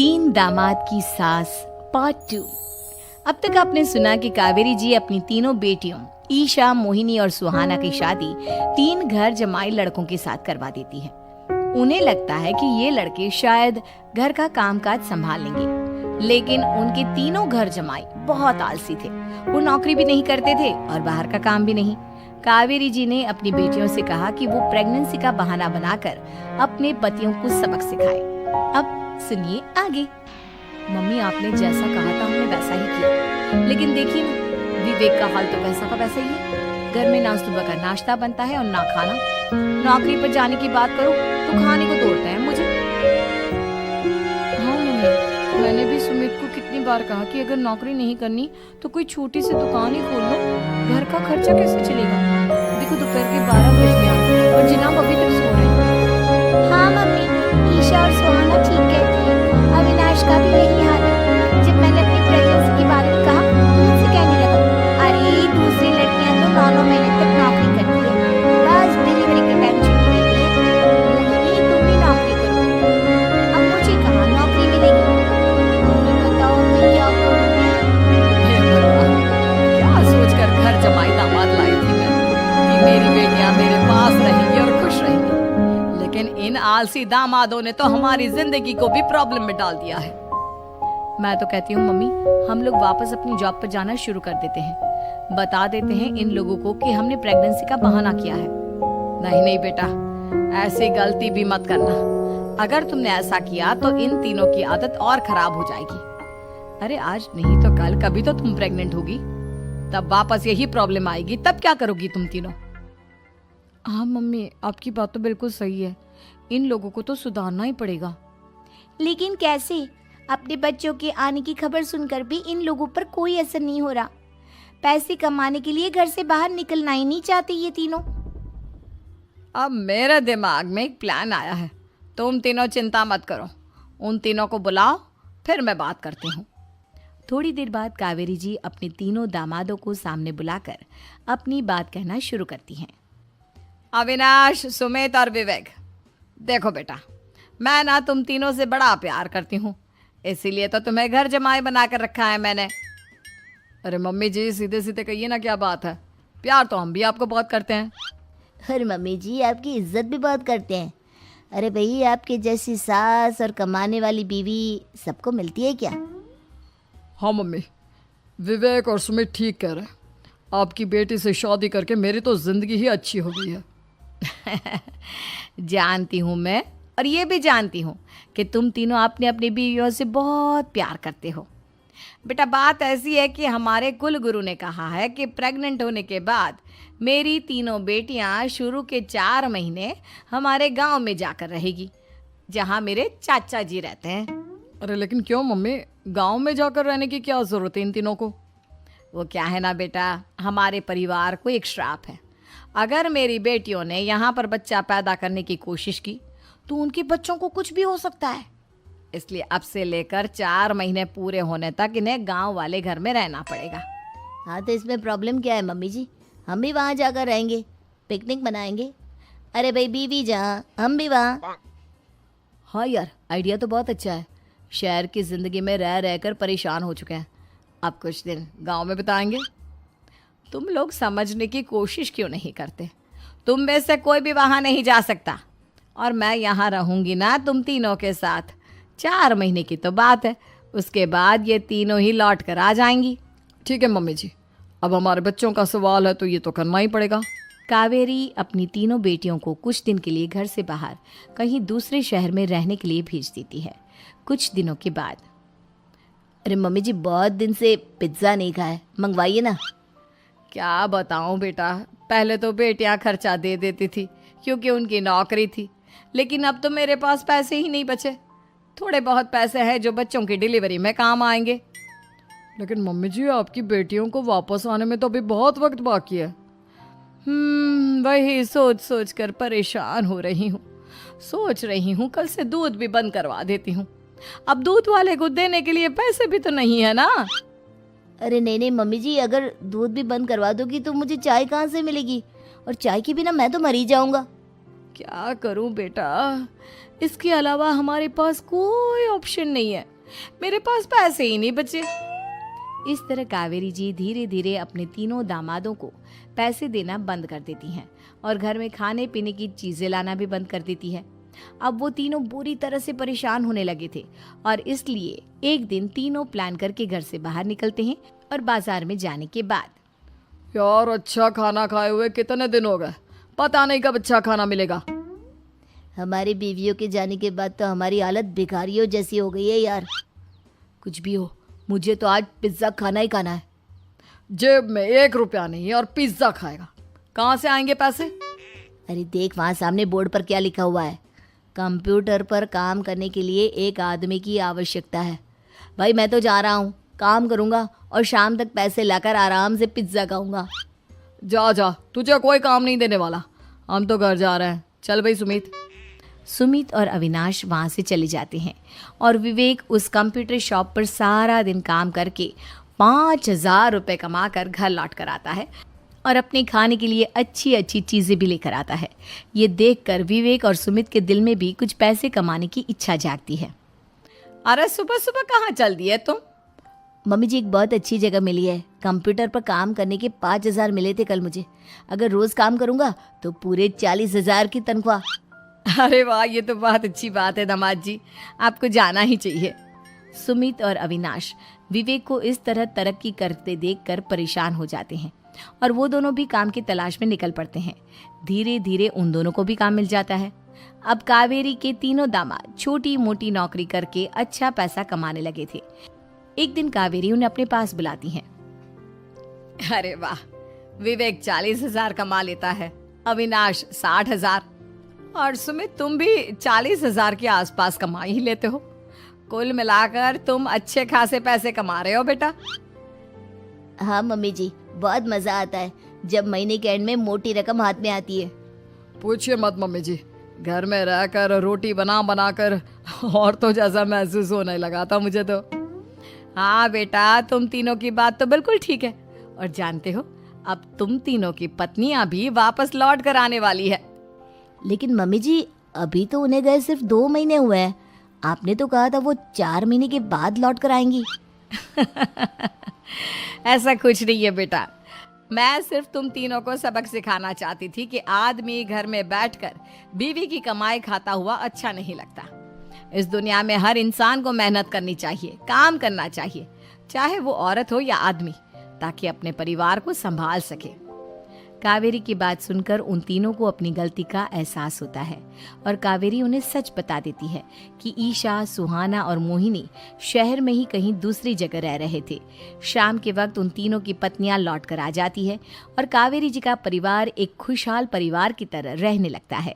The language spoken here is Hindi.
तीन दामाद की सास पार्ट 2। अब तक आपने सुना कि कावेरी जी अपनी तीनों बेटियों ईशा, मोहिनी और सुहाना की शादी तीन घर जमाई लड़कों के साथ करवा देती है। उन्हें लगता है कि ये लड़के शायद घर का कामकाज संभाल लेंगे, लेकिन उनके तीनों घर जमाई बहुत आलसी थे। वो नौकरी भी नहीं करते थे और बाहर का काम भी नहीं। कावेरी जी ने अपनी बेटियों से कहा कि वो प्रेगनेंसी का बहाना बनाकर अपने पतियों को सबक सिखाए। अब सुनिए आगे। मम्मी, आपने जैसा कहा था हमने वैसा ही किया, लेकिन देखिए ना, विवेक का हाल तो वैसा का वैसा ही है। घर में ना सुबह का नाश्ता बनता है और ना खाना। नौकरी पर जाने की बात करो तो खाने को तोड़ते हैं मुझे। हाँ मम्मी, मैंने भी सुमित को कितनी बार कहा कि अगर नौकरी नहीं करनी तो कोई छोटी सी दुकान ही खोल लो। घर का खर्चा कैसे चलेगा? देखो दोपहर के 12 बज गए और जिनाब अभी तक सो रहे हैं। हाँ मम्मी, ईशा और सुहाना ठीक कहती है। अविनाश का भी यही हाल है। जब मैंने अपनी प्रेगनेंसी के बारे में कहा तो मुझसे कहने लगा, अरे दूसरी लड़कियां तो 9 महीने तक नौकरी करती है, बस डिलीवरी के टाइम छुट्टी लेती है। मोहिनी, तुम भी नौकरी करो। अब मुझे कहाँ नौकरी मिलेगी? मम्मी बताओ मैं क्या करूँ? हे भगवान, क्या सोचकर घर जमाई दामाद लाई थी मैं कि मेरी बेटियां मेरे पास रहेंगी और खुश रहेंगी, लेकिन इन आलसी दामादों ने तो हमारी जिंदगी को भी प्रॉब्लम में डाल दिया है। मैं तो कहती हूँ मम्मी, हम लोग वापस अपनी जॉब पर जाना शुरू कर देते हैं। बता देते हैं इन लोगों को कि हमने प्रेगनेंसी का बहाना किया है। नहीं नहीं बेटा, ऐसी गलती भी मत करना। अगर तुमने ऐसा किया तो इन तीनों की आदत और खराब हो जाएगी। अरे आज नहीं तो कल कभी तो तुम प्रेग्नेंट होगी, तब वापस यही प्रॉब्लम आएगी। तब क्या करोगी तुम तीनों? हाँ मम्मी, आपकी बात तो बिल्कुल सही है। इन लोगों को तो सुधारना ही पड़ेगा। लेकिन कैसे? अपने बच्चों के आने की खबर सुनकर भी इन लोगों पर कोई असर नहीं हो रहा। पैसे कमाने के लिए घर से बाहर निकलना ही नहीं चाहते ये तीनों। अब मेरे दिमाग में एक प्लान आया है। तुम तीनों चिंता मत करो, उन तीनों को बुलाओ, फिर मैं बात करती हूँ। थोड़ी देर बाद कावेरी जी अपने तीनों दामादों को सामने बुलाकर अपनी बात कहना शुरू करती हैं। अविनाश, सुमित और विवेक, देखो बेटा, मैं ना तुम तीनों से बड़ा प्यार करती हूँ, इसीलिए तो तुम्हें घर जमाई बना कर रखा है मैंने। अरे मम्मी जी, सीधे सीधे कहिए ना, क्या बात है? प्यार तो हम भी आपको बहुत करते हैं। अरे मम्मी जी, आपकी इज्जत भी बहुत करते हैं। अरे भाई, आपके जैसी सास और कमाने वाली बीवी सबको मिलती है क्या? हाँ मम्मी, विवेक और सुमित ठीक कह रहे हैं। आपकी बेटी से शादी करके मेरी तो जिंदगी ही अच्छी हो गई है। जानती हूँ मैं, और ये भी जानती हूँ कि तुम तीनों अपने अपनी बीवियों से बहुत प्यार करते हो। बेटा, बात ऐसी है कि हमारे कुल गुरु ने कहा है कि प्रेग्नेंट होने के बाद मेरी तीनों बेटियां शुरू के 4 महीने हमारे गांव में जाकर रहेगी, जहां मेरे चाचा जी रहते हैं। अरे लेकिन क्यों मम्मी, गांव में जाकर रहने की क्या जरूरत है इन तीनों को? वो क्या है ना बेटा, हमारे परिवार को एक श्राप है। अगर मेरी बेटियों ने यहाँ पर बच्चा पैदा करने की कोशिश की तो उनके बच्चों को कुछ भी हो सकता है। इसलिए अब से लेकर 4 महीने पूरे होने तक इन्हें गांव वाले घर में रहना पड़ेगा। हाँ तो इसमें प्रॉब्लम क्या है मम्मी जी? हम भी वहाँ जाकर रहेंगे, पिकनिक मनाएंगे। अरे भाई, बीवी जहाँ हम भी वहाँ। हाँ यार, आइडिया तो बहुत अच्छा है। शहर की ज़िंदगी में रह रहकर परेशान हो चुके हैं, अब कुछ दिन गांव में बिताएंगे। तुम लोग समझने की कोशिश क्यों नहीं करते? तुम में से कोई भी वहाँ नहीं जा सकता, और मैं यहाँ रहूँगी ना तुम तीनों के साथ। 4 महीने की तो बात है, उसके बाद ये तीनों ही लौट कर आ जाएंगी। ठीक है मम्मी जी, अब हमारे बच्चों का सवाल है तो ये तो करना ही पड़ेगा। कावेरी अपनी तीनों बेटियों को कुछ दिन के लिए घर से बाहर कहीं दूसरे शहर में रहने के लिए भेज देती है। कुछ दिनों के बाद, अरे मम्मी जी, बहुत दिन से पिज्ज़ा नहीं खाया, मंगवाइए ना। क्या बताऊं बेटा, पहले तो बेटियां खर्चा दे देती थी क्योंकि उनकी नौकरी थी, लेकिन अब तो मेरे पास पैसे ही नहीं बचे। थोड़े बहुत पैसे हैं जो बच्चों की डिलीवरी में काम आएंगे। लेकिन मम्मी जी, आपकी बेटियों को वापस आने में तो अभी बहुत वक्त बाकी है। वही सोच सोच कर परेशान हो रही हूँ। सोच रही हूँ कल से दूध भी बंद करवा देती हूँ। अब दूध वाले को देने के लिए पैसे भी तो नहीं है ना। अरे नहीं नहीं मम्मी जी, अगर दूध भी बंद करवा दोगी तो मुझे चाय कहाँ से मिलेगी? और चाय के बिना मैं तो मर ही जाऊंगा। क्या करूं बेटा, इसके अलावा हमारे पास कोई ऑप्शन नहीं है। मेरे पास पैसे ही नहीं बचे। इस तरह कावेरी जी धीरे धीरे अपने तीनों दामादों को पैसे देना बंद कर देती हैं और घर में खाने पीने की चीजें लाना भी बंद कर देती है। अब वो तीनों बुरी तरह से परेशान होने लगे थे और इसलिए एक दिन तीनों प्लान करके घर से बाहर निकलते हैं और बाजार में जाने के बाद यार अच्छा खाना खाए हुए कितने दिन हो गए, पता नहीं कब अच्छा खाना मिलेगा। हमारी बीवियों के जाने के बाद तो हमारी हालत भिखारियों जैसी हो गई है यार। कुछ भी हो, मुझे तो आज पिज्जा खाना ही खाना है। जेब में 1 रुपया नहीं है और पिज्जा खाएगा, कहाँ से आएंगे पैसे? अरे देख वहाँ सामने बोर्ड पर क्या लिखा हुआ है, कंप्यूटर पर काम करने के लिए एक आदमी की आवश्यकता है। भाई मैं तो जा रहा हूँ, काम करूँगा और शाम तक पैसे लाकर आराम से पिज्ज़ा खाऊंगा। जा जा, तुझे कोई काम नहीं देने वाला, हम तो घर जा रहे हैं। चल भाई सुमित। सुमित और अविनाश वहाँ से चले जाते हैं और विवेक उस कंप्यूटर शॉप पर सारा दिन काम करके 5,000 रुपये कमा कर घर लौट कर आता है और अपने खाने के लिए अच्छी अच्छी चीज़ें भी लेकर आता है। ये देखकर विवेक और सुमित के दिल में भी कुछ पैसे कमाने की इच्छा जागती है। अरे सुबह सुबह कहाँ चल दिए तुम? मम्मी जी एक बहुत अच्छी जगह मिली है, कंप्यूटर पर काम करने के 5,000 मिले थे कल मुझे। अगर रोज़ काम करूँगा तो पूरे 40,000 की तनख्वाह। अरे वाह, ये तो बहुत अच्छी बात है दामाद जी, आपको जाना ही चाहिए। सुमित और अविनाश विवेक को इस तरह तरक्की करते देखकर परेशान हो जाते हैं और वो दोनों भी काम की तलाश में निकल पड़ते हैं। धीरे धीरे उन दोनों को भी काम मिल जाता है। अब कावेरी के तीनों दामाद छोटी मोटी नौकरी करके अच्छा पैसा कमाने लगे थे। एक दिन कावेरी उन्हें अपने पास बुलाती हैं। अरे वाह, विवेक 40,000 कमा लेता है, अविनाश 60,000 और सुमित तुम भी 40,000 के आसपास कमा ही लेते हो। कुल मिलाकर तुम अच्छे खासे पैसे कमा रहे हो बेटा। हाँ मम्मी जी, बहुत मज़ा आता है जब महीने के एंड में मोटी रकम हाथ में आती है। पूछिए मत मम्मी जी, घर में रहकर रोटी बना बना कर और तो जैसा महसूस होने लगा था मुझे तो। हाँ बेटा, तुम तीनों की बात तो बिल्कुल ठीक है और जानते हो अब तुम तीनों की पत्नियां भी वापस लौट कर आने वाली है। लेकिन मम्मी जी अभी तो उन्हें गए सिर्फ 2 महीने हुए हैं, आपने तो कहा था वो 4 महीने के बाद लौट कर आएंगी। ऐसा कुछ नहीं है बेटा, मैं सिर्फ तुम तीनों को सबक सिखाना चाहती थी कि आदमी घर में बैठकर बीवी की कमाई खाता हुआ अच्छा नहीं लगता। इस दुनिया में हर इंसान को मेहनत करनी चाहिए, काम करना चाहिए, चाहे वो औरत हो या आदमी, ताकि अपने परिवार को संभाल सके। कावेरी की बात सुनकर उन तीनों को अपनी गलती का एहसास होता है और कावेरी उन्हें सच बता देती है कि ईशा, सुहाना और मोहिनी शहर में ही कहीं दूसरी जगह रह रहे थे। शाम के वक्त उन तीनों की पत्नियां लौट कर आ जाती है और कावेरी जी का परिवार एक खुशहाल परिवार की तरह रहने लगता है।